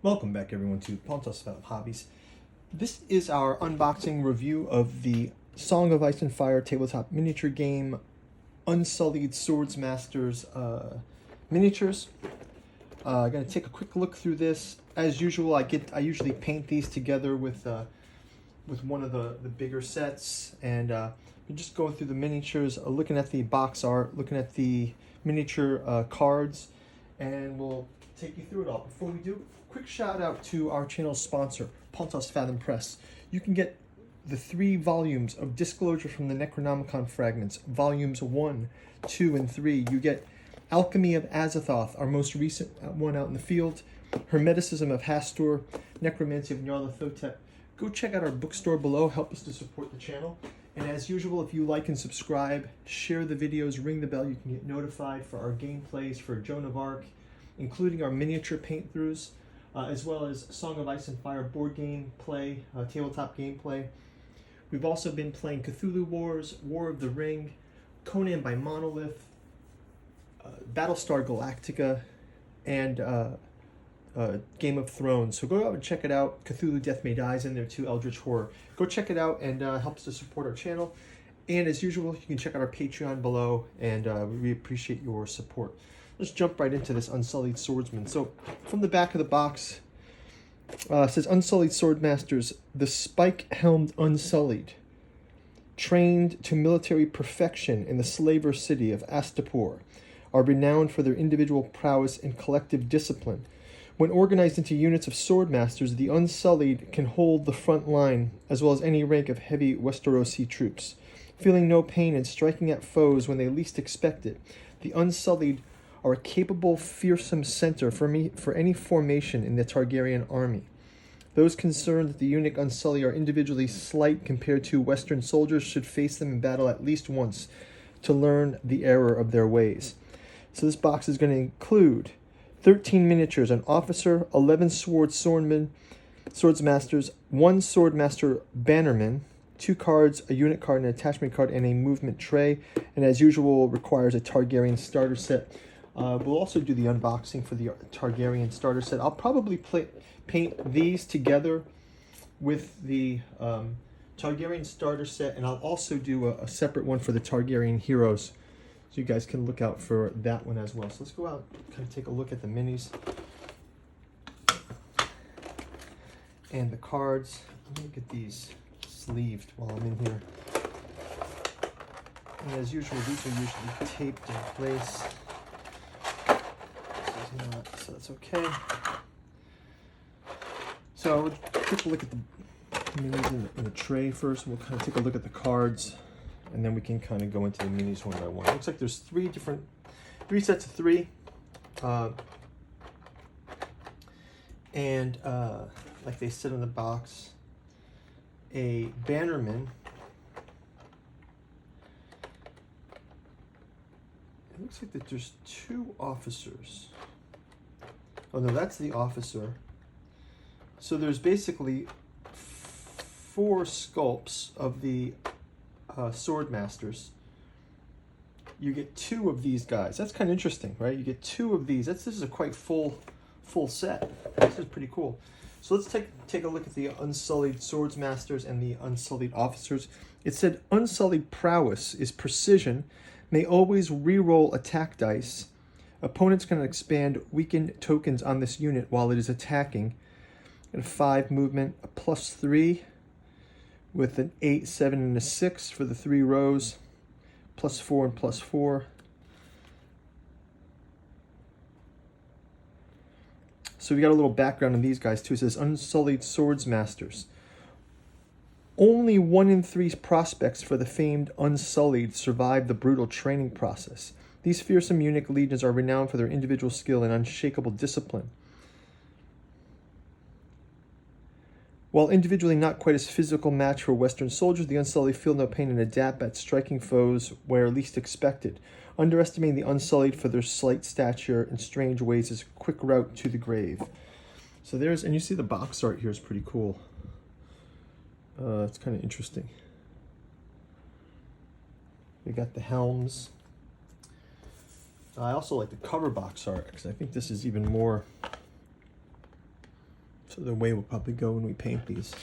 Welcome back everyone to ASOIAF Hobbies. This is our unboxing review of the Song of Ice and Fire tabletop miniature game Unsullied Swordmasters miniatures. I'm going to take a quick look through this. As usual, I usually paint these together with one of the bigger sets, and we're just going through the miniatures, looking at the box art, looking at the miniature cards, and we'll take you through it all. Before we do, quick shout out to our channel's sponsor, Pontos Fathom Press. You can get the 3 volumes of Disclosure from the Necronomicon Fragments, volumes 1, 2, and 3. You get Alchemy of Azathoth, our most recent one out in the field, Hermeticism of Hastur, Necromancy of Nyarlathotep. Go check out our bookstore below, help us to support the channel. And as usual, if you like and subscribe, share the videos, ring the bell, you can get notified for our gameplays for Joan of Arc, including our miniature paint-throughs, as well as Song of Ice and Fire board game play, tabletop gameplay. We've also been playing Cthulhu Wars, War of the Ring, Conan by Monolith, Battlestar Galactica, and Game of Thrones. So go out and check it out. Cthulhu Death May Die is in there too, Eldritch Horror. Go check it out and help us to support our channel. And as usual, you can check out our Patreon below, and we appreciate your support. Let's jump right into this Unsullied Swordsman. So from the back of the box, it says Unsullied Swordmasters, the spike-helmed Unsullied, trained to military perfection in the slaver city of Astapor, are renowned for their individual prowess and collective discipline. When organized into units of swordmasters, the Unsullied can hold the front line, as well as any rank of heavy Westerosi troops. Feeling no pain and striking at foes when they least expect it, the Unsullied are a capable, fearsome center for any formation in the Targaryen army. Those concerned that the unique Unsullied are individually slight compared to Western soldiers should face them in battle at least once to learn the error of their ways. So this box is going to include 13 miniatures, an officer, 11 swordsmasters, 1 swordmaster bannerman, 2 cards, a unit card, an attachment card, and a movement tray. And as usual, requires a Targaryen starter set. We'll also do the unboxing for the Targaryen starter set. I'll probably paint these together with the Targaryen starter set, and I'll also do a separate one for the Targaryen heroes. So you guys can look out for that one as well. So let's go out and kind of take a look at the minis and the cards. I'm going to get these sleeved while I'm in here. And as usual, these are usually taped in place. So that's okay. So we'll take a look at the minis in the tray first. We'll kind of take a look at the cards, and then we can kind of go into the minis one by one. It looks like there's 3 sets of 3. And like they said in the box, a bannerman. It looks like that there's 2 officers. Oh no, that's the officer. So there's basically 4 sculpts of the Swordmasters. You get 2 of these guys. That's kind of interesting, right? You get 2 of these. This is a quite full set. This is pretty cool. So let's take a look at the Unsullied Swordmasters and the Unsullied officers. It said Unsullied prowess is precision, may always re-roll attack dice. Opponents can expand weakened tokens on this unit while it is attacking. And 5 movement, a +3 with an 8, 7, and a 6 for the 3 rows, +4 and +4. So we got a little background on these guys too. It says Unsullied Swordmasters. Only 1 in 3 prospects for the famed Unsullied survive the brutal training process. These fearsome eunuch legions are renowned for their individual skill and unshakable discipline. While individually not quite a physical match for Western soldiers, the Unsullied feel no pain and adapt at striking foes where least expected. Underestimating the Unsullied for their slight stature and strange ways is a quick route to the grave. So there's, and you see the box art here is pretty cool. It's kind of interesting. We got the helms. I also like the cover box art because I think this is even more So the way we'll probably go when we paint these.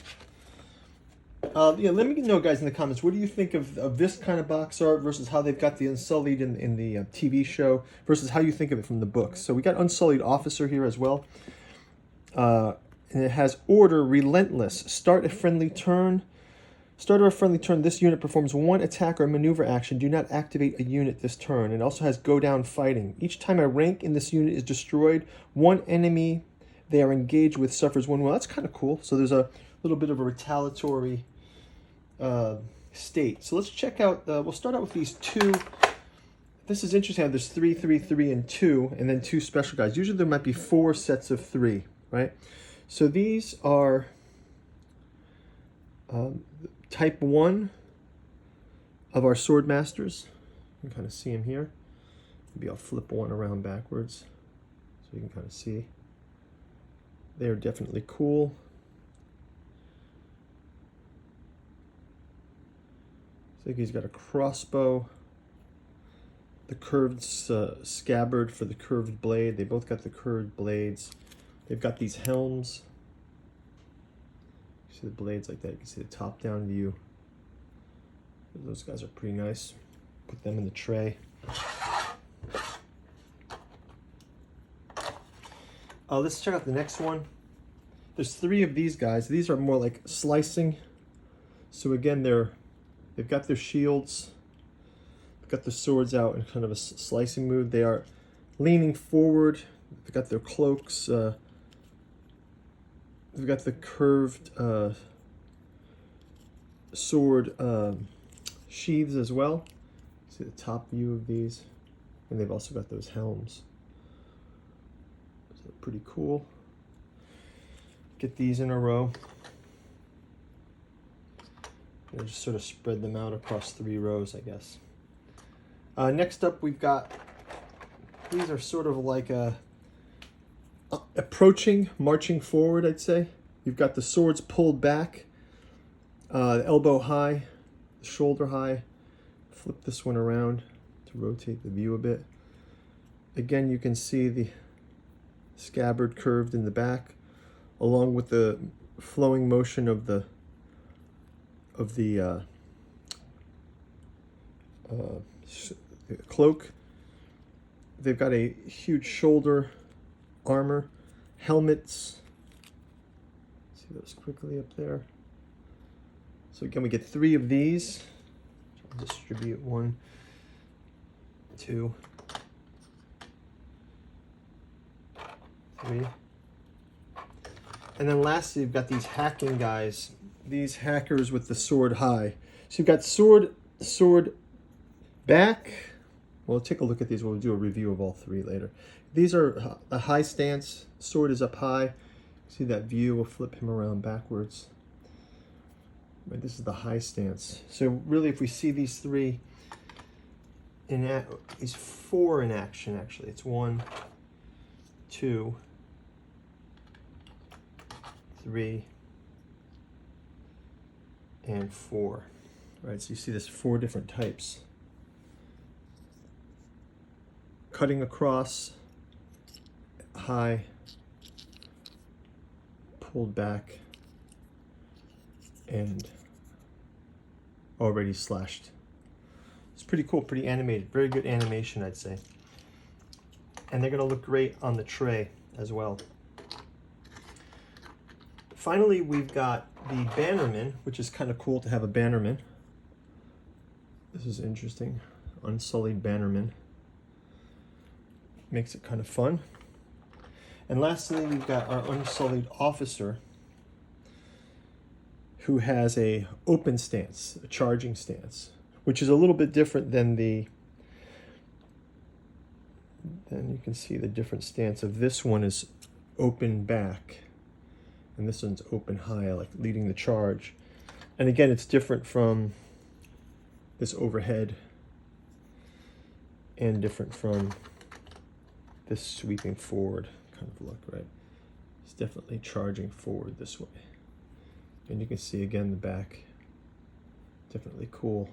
Yeah, let me know, guys, in the comments, what do you think of this kind of box art versus how they've got the Unsullied in the TV show versus how you think of it from the books. So we got Unsullied Officer here as well. And it has Order Relentless. Start a friendly turn. Start of a friendly turn, this unit performs one attack or maneuver action. Do not activate a unit this turn. It also has Go Down Fighting. Each time a rank in this unit is destroyed, one enemy they are engaged with suffers one. Well, that's kind of cool. So there's a little bit of a retaliatory state. So let's check out, we'll start out with these two. This is interesting how there's 3, 3, 3, and 2, and then 2 special guys. Usually there might be 4 sets of 3, right? So these are type 1 of our Swordmasters. You can kind of see them here. Maybe I'll flip one around backwards so you can kind of see. They're definitely cool. I think he's got a crossbow, the curved scabbard for the curved blade. They both got the curved blades. They've got these helms. You see the blades like that. You can see the top-down view. Those guys are pretty nice. Put them in the tray. Let's check out the next one. There's 3 of these guys. These are more like slicing. So again, they've got their shields. They've got their swords out in kind of a slicing move. They are leaning forward. They've got their cloaks. They've got the curved sword sheaths as well. See the top view of these. And they've also got those helms. So pretty cool. Get these in a row. And just sort of spread them out across 3 rows, I guess. Next up, we've got, these are sort of like approaching, marching forward, I'd say. You've got the swords pulled back, elbow high, shoulder high. Flip this one around to rotate the view a bit. Again, you can see the scabbard curved in the back, along with the flowing motion of the cloak. They've got a huge shoulder armor, helmets. See those quickly up there. So again, we get 3 of these. I'll distribute 1, 2, 3. And then lastly, you've got these hacking guys. These hackers with the sword high. So you've got sword back. Well, take a look at these. We'll do a review of all 3 later. These are a high stance. Sword is up high. See that view? We'll flip him around backwards. Right, this is the high stance. So really, if we see these 3 these 4 in action, actually. It's 1, 2, 3, and 4. Right, so you see this 4 different types. Cutting across, high, pulled back, and already slashed. It's pretty cool, pretty animated. Very good animation, I'd say. And they're going to look great on the tray as well. Finally, we've got the Bannerman, which is kind of cool to have a Bannerman. This is interesting. Unsullied Bannerman. Makes it kind of fun. And lastly, we've got our Unsullied Officer, who has a open stance, a charging stance, which is a little bit different than then you can see the different stance of this one is open back, and this one's open high, like leading the charge. And again, it's different from this overhead and different from this sweeping forward kind of look, right? It's definitely charging forward this way. And you can see again the back, definitely cool.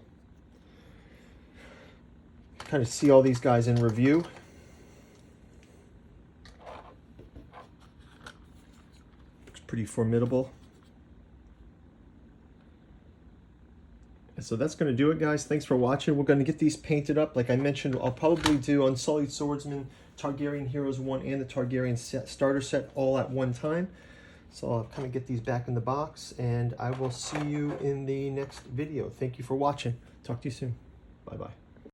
Kind of see all these guys in review. Looks pretty formidable. And so that's going to do it, guys. Thanks for watching. We're going to get these painted up. Like I mentioned, I'll probably do Unsullied Swordsman, Targaryen Heroes 1, and the Targaryen starter set all at one time. So I'll kind of get these back in the box, and I will see you in the next video. Thank you for watching. Talk to you soon. Bye-bye.